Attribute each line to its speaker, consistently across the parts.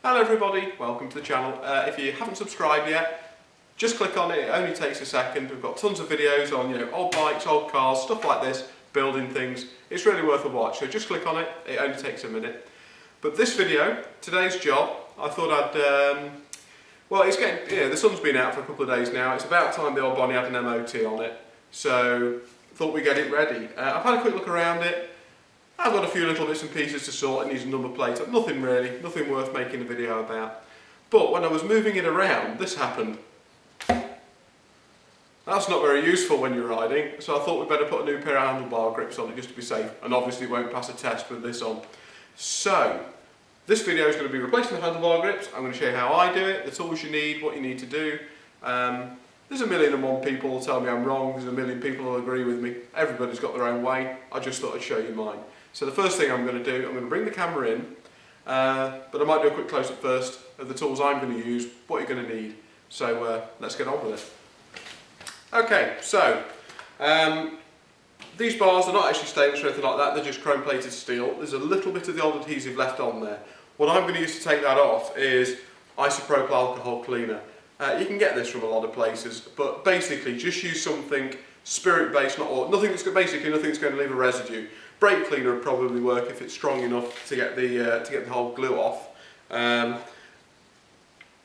Speaker 1: Hello everybody, welcome to the channel. If you haven't subscribed yet, just click on it. It only takes a second. We've got tons of videos on old bikes, old cars, stuff like this, building things. It's really worth a watch, so just click on it. It only takes a minute. But this video, today's job, I thought I'd well, it's getting, the sun's been out for a couple of days now. It's about time the old Bonnie had an MOT on it, so thought we'd get it ready. I've had a quick look around it. I've got a few little bits and pieces to sort. It needs a number plate. Nothing really, nothing worth making a video about. But when I was moving it around, this happened. That's not very useful when you're riding, so I thought we'd better put a new pair of handlebar grips on it just to be safe, and obviously it won't pass a test with this on. So, this video is going to be replacing the handlebar grips. I'm going to show you how I do it, the tools you need, what you need to do. There's a million and one people will tell me I'm wrong, there's a million people who will agree with me. Everybody's got their own way. I just thought I'd show you mine. So the first thing I'm going to do, I'm going to bring the camera in, but I might do a quick close-up first of the tools I'm going to use, what you're going to need. So let's get on with it. Okay, so these bars are not actually stainless or anything like that, they're just chrome-plated steel. There's a little bit of the old adhesive left on there. What I'm going to use to take that off is isopropyl alcohol cleaner. You can get this from a lot of places, but basically just use something spirit-based, nothing that's going to leave a residue. Brake cleaner would probably work if it's strong enough to get the whole glue off.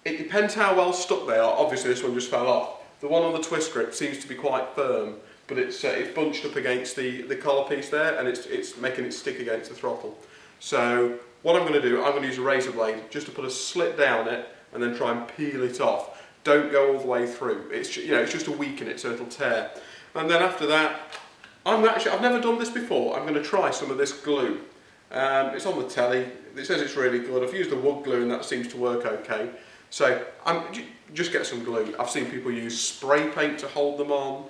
Speaker 1: It depends how well stuck they are. Obviously this one just fell off. The one on the twist grip seems to be quite firm, but it's bunched up against the collar piece there, and it's making it stick against the throttle. So what I'm going to do, I'm going to use a razor blade just to put a slit down it and then try and peel it off. Don't go all the way through. It's just to weaken it so it'll tear. And then after that, I've never done this before. I'm going to try some of this glue. It's on the telly. It says it's really good. I've used the wood glue and that seems to work okay. So just get some glue. I've seen people use spray paint to hold them on.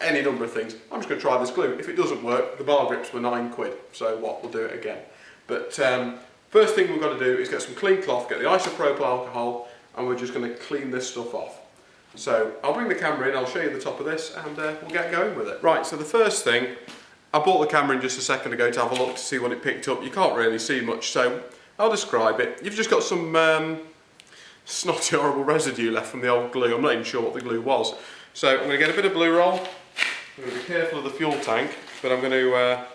Speaker 1: Any number of things. I'm just going to try this glue. If it doesn't work, the bar grips were £9. So what? We'll do it again. But first thing we've got to do is get some clean cloth, get the isopropyl alcohol, and we're just going to clean this stuff off. So I'll bring the camera in, I'll show you the top of this, and we'll get going with it. Right, so the first thing, I brought the camera in just a second ago to have a look to see what it picked up. You can't really see much, so I'll describe it. You've just got some snotty horrible residue left from the old glue. I'm not even sure what the glue was. So I'm going to get a bit of blue roll. I'm going to be careful of the fuel tank, but I'm going to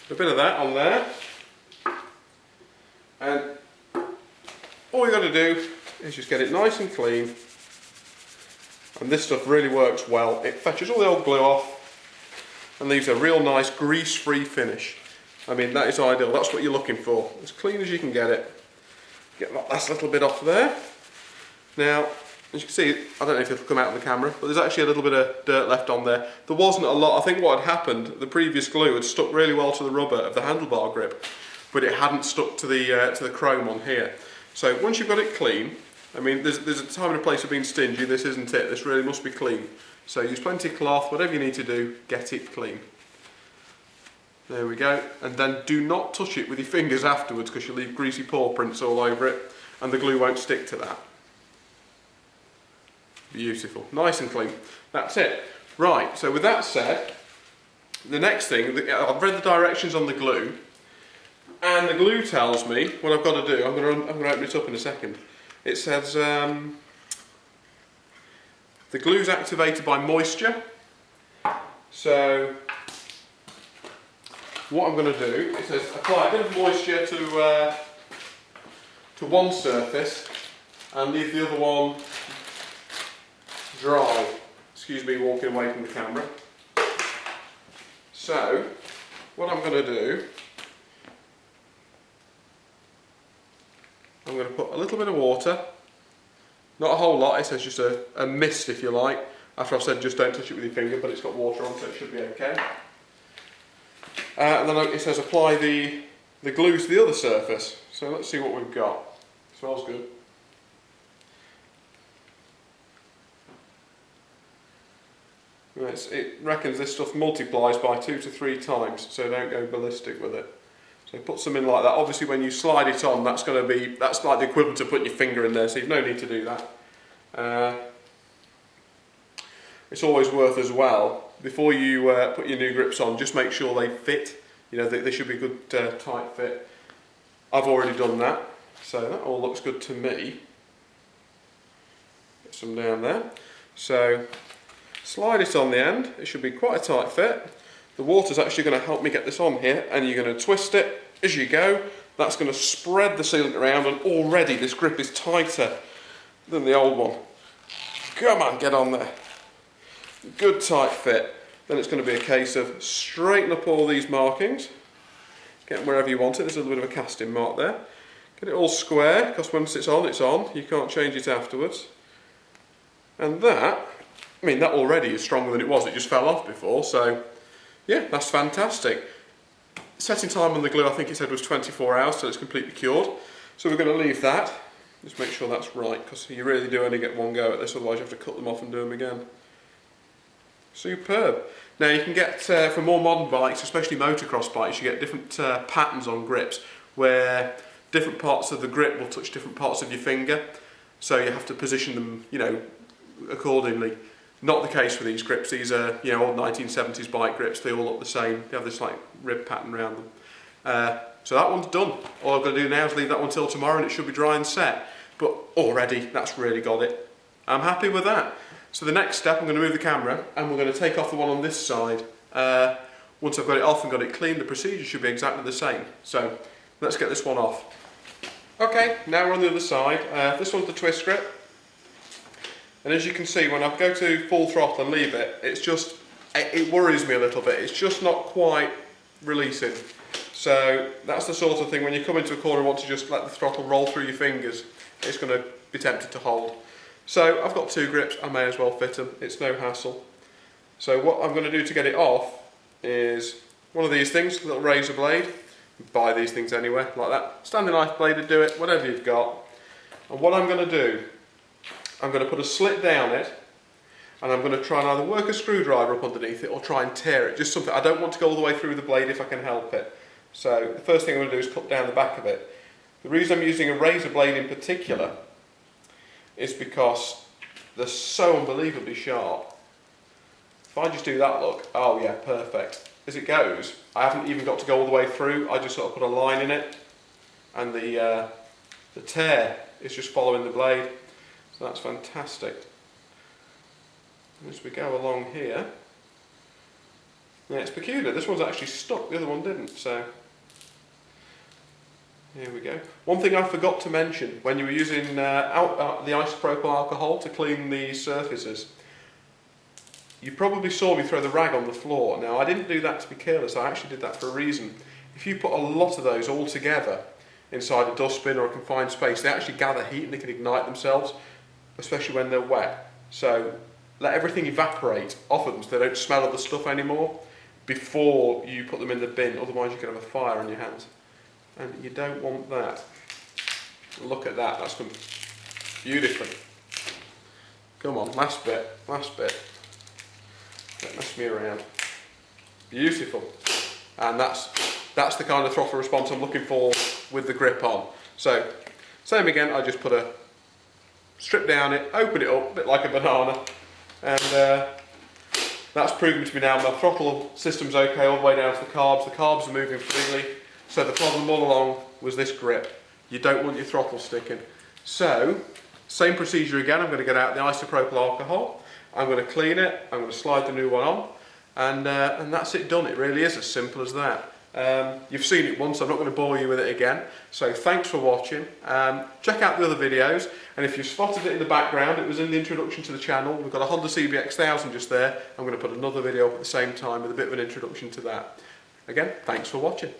Speaker 1: put a bit of that on there. And all you've got to do is just get it nice and clean. And this stuff really works well. It fetches all the old glue off and leaves a real nice grease-free finish. I mean, that is ideal. That's what you're looking for. As clean as you can get it. Get that last little bit off there. Now, as you can see, I don't know if it'll come out of the camera, but there's actually a little bit of dirt left on there. There wasn't a lot. I think what had happened, the previous glue had stuck really well to the rubber of the handlebar grip, but it hadn't stuck to the chrome on here. So once you've got it clean, I mean, there's a time and a place of being stingy. This isn't it. This really must be clean. So use plenty of cloth, whatever you need to do, get it clean. There we go. And then do not touch it with your fingers afterwards because you'll leave greasy paw prints all over it and the glue won't stick to that. Beautiful. Nice and clean. That's it. Right, so with that said, the next thing, I've read the directions on the glue, and the glue tells me what I've got to do. I'm going to open it up in a second. It says the glue is activated by moisture. So what I'm going to do, it says apply a bit of moisture to one surface and leave the other one dry. Excuse me walking away from the camera. So what I'm going to do, I'm going to put a little bit of water, not a whole lot, it says just a mist if you like, after I've said just don't touch it with your finger, but it's got water on so it should be okay. And then it says apply the glue to the other surface, so let's see what we've got. It smells good. It reckons this stuff multiplies by 2 to 3 times, so don't go ballistic with it. So put some in like that. Obviously when you slide it on, that's like the equivalent of putting your finger in there, so you've no need to do that. It's always worth as well, before you put your new grips on, just make sure they fit. You know, they should be a good tight fit. I've already done that, so that all looks good to me. Get some down there. So slide it on the end, it should be quite a tight fit. The water's actually going to help me get this on here, and you're going to twist it as you go. That's going to spread the sealant around, and already this grip is tighter than the old one. Come on, get on there. Good tight fit. Then it's going to be a case of straighten up all these markings, get them wherever you want it. There's a little bit of a casting mark there. Get it all square, because once it's on, you can't change it afterwards. And that, I mean, that already is stronger than it was. It just fell off before, so yeah, that's fantastic. Setting time on the glue, I think it said was 24 hours, so it's completely cured. So we're going to leave that. Just make sure that's right, because you really do only get one go at this, otherwise you have to cut them off and do them again. Superb. Now you can get, for more modern bikes, especially motocross bikes, you get different patterns on grips, where different parts of the grip will touch different parts of your finger, so you have to position them, you know, accordingly. Not the case for these grips. These are, you know, old 1970s bike grips. They all look the same. They have this like rib pattern around them. So that one's done. All I've got to do now is leave that one till tomorrow, and it should be dry and set. But already, that's really got it. I'm happy with that. So the next step, I'm going to move the camera, and we're going to take off the one on this side. Once I've got it off and got it clean, the procedure should be exactly the same. So let's get this one off. Okay, now we're on the other side. This one's the twist grip. And as you can see, when I go to full throttle and leave it, it worries me a little bit. It's just not quite releasing. So that's the sort of thing, when you come into a corner and want to just let the throttle roll through your fingers, it's going to be tempted to hold. So I've got two grips, I may as well fit them. It's no hassle. So what I'm going to do to get it off is one of these things, a little razor blade. Buy these things anywhere, like that. Standing knife blade to do it, whatever you've got. And what I'm going to do, I'm going to put a slit down it, and I'm going to try and either work a screwdriver up underneath it or try and tear it. Just something, I don't want to go all the way through the blade if I can help it. So the first thing I'm going to do is cut down the back of it. The reason I'm using a razor blade in particular is because they're so unbelievably sharp. If I just do that look, oh yeah, perfect. As it goes, I haven't even got to go all the way through. I just sort of put a line in it, and the tear is just following the blade. So that's fantastic. And as we go along here, yeah, it's peculiar. This one's actually stuck, the other one didn't, so here we go. One thing I forgot to mention, when you were using the isopropyl alcohol to clean the surfaces, you probably saw me throw the rag on the floor. Now, I didn't do that to be careless, I actually did that for a reason. If you put a lot of those all together inside a dustbin or a confined space, they actually gather heat and they can ignite themselves, especially when they're wet. So let everything evaporate off of them so they don't smell of the stuff anymore before you put them in the bin, otherwise you can have a fire on your hands. And you don't want that. Look at that, that's done beautifully. Come on, last bit, last bit. Don't mess me around. Beautiful. And that's the kind of throttle response I'm looking for with the grip on. So, same again, I just put a strip down it, open it up, a bit like a banana, and that's proven to me now my throttle system's okay all the way down to the carbs. The carbs are moving freely, so the problem all along was this grip. You don't want your throttle sticking. So, same procedure again, I'm going to get out the isopropyl alcohol, I'm going to clean it, I'm going to slide the new one on, and that's it done. It really is as simple as that. You've seen it once, I'm not going to bore you with it again. So thanks for watching. Check out the other videos, and if you spotted it in the background, it was in the introduction to the channel. We've got a Honda CBX 1000 just there. I'm going to put another video up at the same time with a bit of an introduction to that. Again, thanks for watching.